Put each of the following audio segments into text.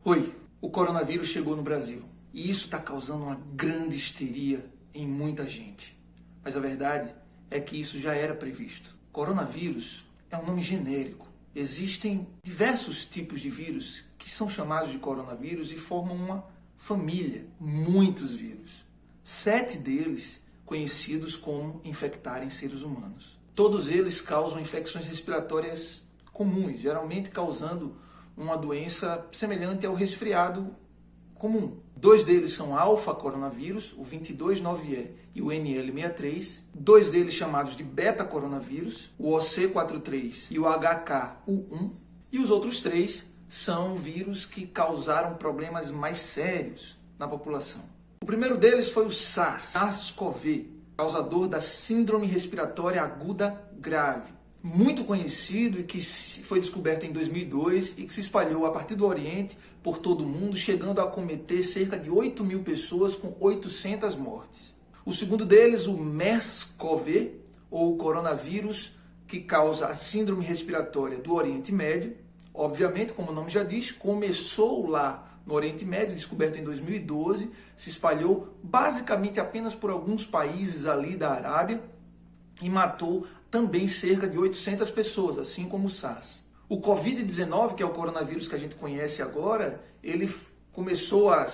Oi, o coronavírus chegou no Brasil e isso está causando uma grande histeria em muita gente. Mas a verdade é que isso já era previsto. Coronavírus é um nome genérico. Existem diversos tipos de vírus que são chamados de coronavírus e formam uma família, muitos vírus. 7 deles conhecidos como infectarem seres humanos. Todos eles causam infecções respiratórias comuns, geralmente causando uma doença semelhante ao resfriado comum. 2 deles são alfa-coronavírus, o 229E e o NL63. 2 deles chamados de beta-coronavírus, o OC43 e o HK-U1. E os outros 3 são vírus que causaram problemas mais sérios na população. O primeiro deles foi o SARS-CoV, causador da Síndrome Respiratória Aguda Grave. Muito conhecido e que foi descoberto em 2002 e que se espalhou a partir do Oriente por todo o mundo, chegando a acometer cerca de 8.000 pessoas com 800 mortes. O segundo deles, o MERS-CoV, ou coronavírus que causa a síndrome respiratória do Oriente Médio. Obviamente, como o nome já diz, começou lá no Oriente Médio, descoberto em 2012, se espalhou basicamente apenas por alguns países ali da Arábia e matou também cerca de 800 pessoas, assim como o SARS. O Covid-19, que é o coronavírus que a gente conhece agora, ele começou a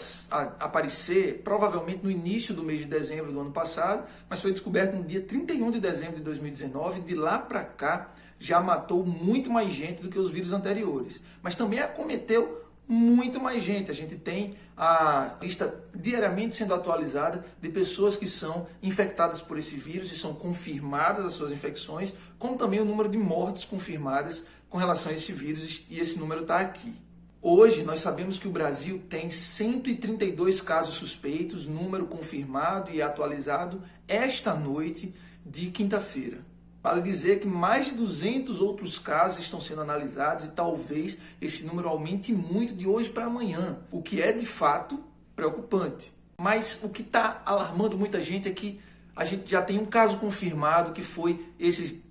aparecer provavelmente no início do mês de dezembro do ano passado, mas foi descoberto no dia 31 de dezembro de 2019. De lá para cá, já matou muito mais gente do que os vírus anteriores, mas também acometeu muito mais gente. A gente tem a lista diariamente sendo atualizada de pessoas que são infectadas por esse vírus e são confirmadas as suas infecções, como também o número de mortes confirmadas com relação a esse vírus, e esse número está aqui. Hoje nós sabemos que o Brasil tem 132 casos suspeitos, número confirmado e atualizado esta noite de quinta-feira. Vale dizer que mais de 200 outros casos estão sendo analisados e talvez esse número aumente muito de hoje para amanhã, o que é de fato preocupante. Mas o que está alarmando muita gente é que a gente já tem um caso confirmado, que foi esse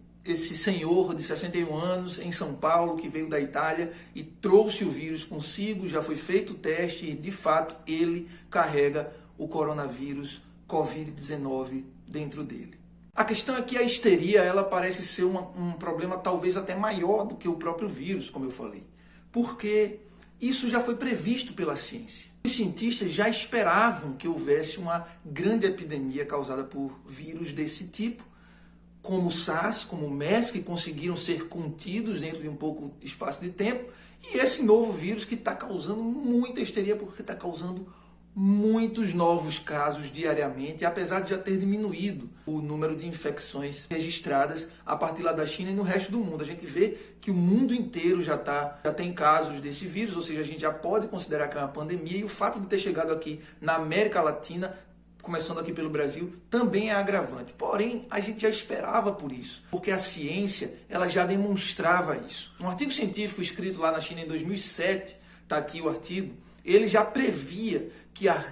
senhor de 61 anos em São Paulo, que veio da Itália e trouxe o vírus consigo, já foi feito o teste e de fato ele carrega o coronavírus Covid-19 dentro dele. A questão é que a histeria, ela parece ser um problema talvez até maior do que o próprio vírus, como eu falei, porque isso já foi previsto pela ciência. Os cientistas já esperavam que houvesse uma grande epidemia causada por vírus desse tipo, como o SARS, como o MERS, que conseguiram ser contidos dentro de um pouco de espaço de tempo, e esse novo vírus que está causando muita histeria, porque está causando muitos novos casos diariamente, apesar de já ter diminuído o número de infecções registradas a partir lá da China e no resto do mundo. A gente vê que o mundo inteiro já tem casos desse vírus, ou seja, a gente já pode considerar que é uma pandemia, e o fato de ter chegado aqui na América Latina, começando aqui pelo Brasil, também é agravante. Porém, a gente já esperava por isso, porque a ciência ela já demonstrava isso. Um artigo científico escrito lá na China em 2007, está aqui o artigo, ele já previa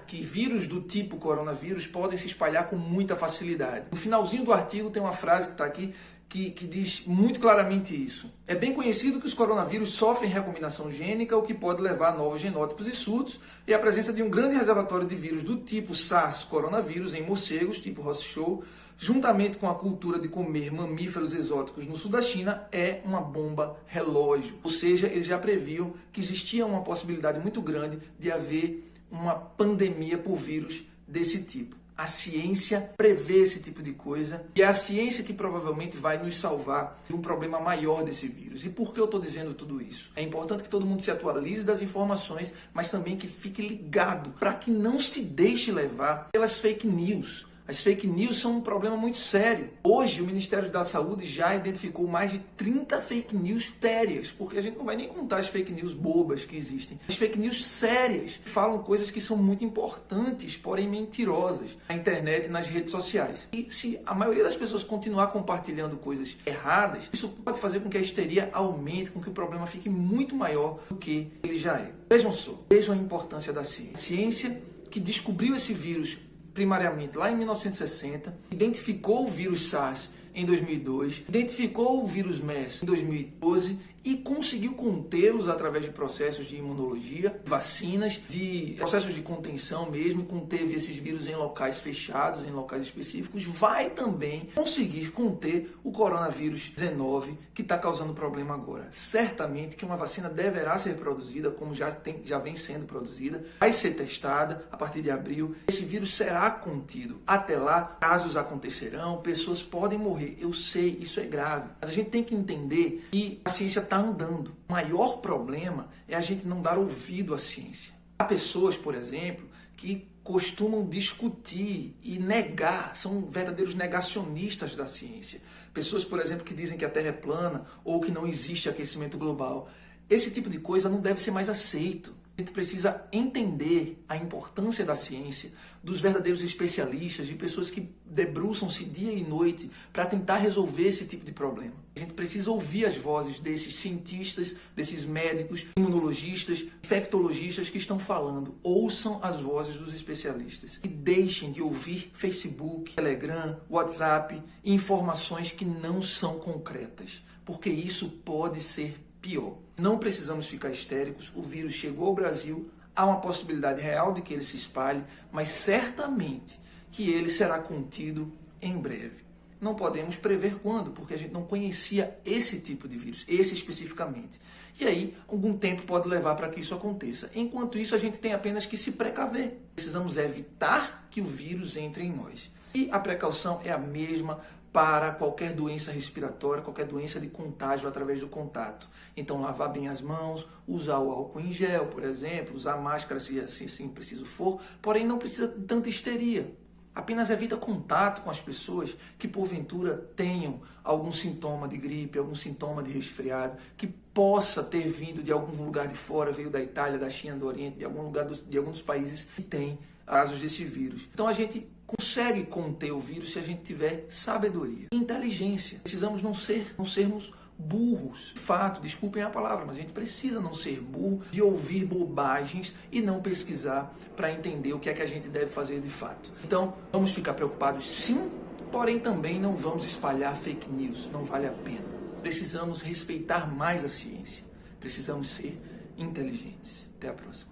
que vírus do tipo coronavírus podem se espalhar com muita facilidade. No finalzinho do artigo tem uma frase que está aqui que diz muito claramente isso. É bem conhecido que os coronavírus sofrem recombinação gênica, o que pode levar a novos genótipos e surtos, e a presença de um grande reservatório de vírus do tipo SARS-coronavírus em morcegos, tipo Ross-Show, juntamente com a cultura de comer mamíferos exóticos no sul da China, é uma bomba relógio. Ou seja, eles já previam que existia uma possibilidade muito grande de haver uma pandemia por vírus desse tipo. A ciência prevê esse tipo de coisa e é a ciência que provavelmente vai nos salvar de um problema maior desse vírus. E por que eu estou dizendo tudo isso? É importante que todo mundo se atualize das informações, mas também que fique ligado para que não se deixe levar pelas fake news. As fake news são um problema muito sério. Hoje, o Ministério da Saúde já identificou mais de 30 fake news sérias, porque a gente não vai nem contar as fake news bobas que existem. As fake news sérias falam coisas que são muito importantes, porém mentirosas, na internet e nas redes sociais. E se a maioria das pessoas continuar compartilhando coisas erradas, isso pode fazer com que a histeria aumente, com que o problema fique muito maior do que ele já é. Vejam só, vejam a importância da ciência. A ciência que descobriu esse vírus primariamente lá em 1960, identificou o vírus SARS em 2002, identificou o vírus MERS em 2012 e conseguiu contê-los através de processos de imunologia, vacinas, de processos de contenção mesmo, e conteve esses vírus em locais fechados, em locais específicos, vai também conseguir conter o coronavírus 19 que está causando problema agora. Certamente que uma vacina deverá ser produzida, como já vem sendo produzida, vai ser testada a partir de abril. Esse vírus será contido. Até lá, casos acontecerão, pessoas podem morrer. Eu sei, isso é grave, mas a gente tem que entender que a ciência está andando. O maior problema é a gente não dar ouvido à ciência. Há pessoas, por exemplo, que costumam discutir e negar, são verdadeiros negacionistas da ciência. Pessoas, por exemplo, que dizem que a Terra é plana ou que não existe aquecimento global. Esse tipo de coisa não deve ser mais aceito. A gente precisa entender a importância da ciência, dos verdadeiros especialistas, de pessoas que debruçam-se dia e noite para tentar resolver esse tipo de problema. A gente precisa ouvir as vozes desses cientistas, desses médicos, imunologistas, infectologistas que estão falando. Ouçam as vozes dos especialistas e deixem de ouvir Facebook, Telegram, WhatsApp, informações que não são concretas, porque isso pode ser pior. Não precisamos ficar histéricos, o vírus chegou ao Brasil, há uma possibilidade real de que ele se espalhe, mas certamente que ele será contido em breve. Não podemos prever quando, porque a gente não conhecia esse tipo de vírus, esse especificamente. E aí, algum tempo pode levar para que isso aconteça. Enquanto isso, a gente tem apenas que se precaver. Precisamos evitar que o vírus entre em nós. E a precaução é a mesma para qualquer doença respiratória, qualquer doença de contágio através do contato. Então, lavar bem as mãos, usar o álcool em gel, por exemplo, usar máscara se assim preciso for, porém não precisa de tanta histeria. Apenas evita contato com as pessoas que, porventura, tenham algum sintoma de gripe, algum sintoma de resfriado, que possa ter vindo de algum lugar de fora, veio da Itália, da China, do Oriente, de algum lugar de alguns países que tem casos desse vírus. Então, a gente consegue conter o vírus se a gente tiver sabedoria e inteligência. Precisamos não sermos burros. De fato, desculpem a palavra, mas a gente precisa não ser burro de ouvir bobagens e não pesquisar para entender o que é que a gente deve fazer de fato. Então, vamos ficar preocupados sim, porém também não vamos espalhar fake news, não vale a pena. Precisamos respeitar mais a ciência, precisamos ser inteligentes. Até a próxima.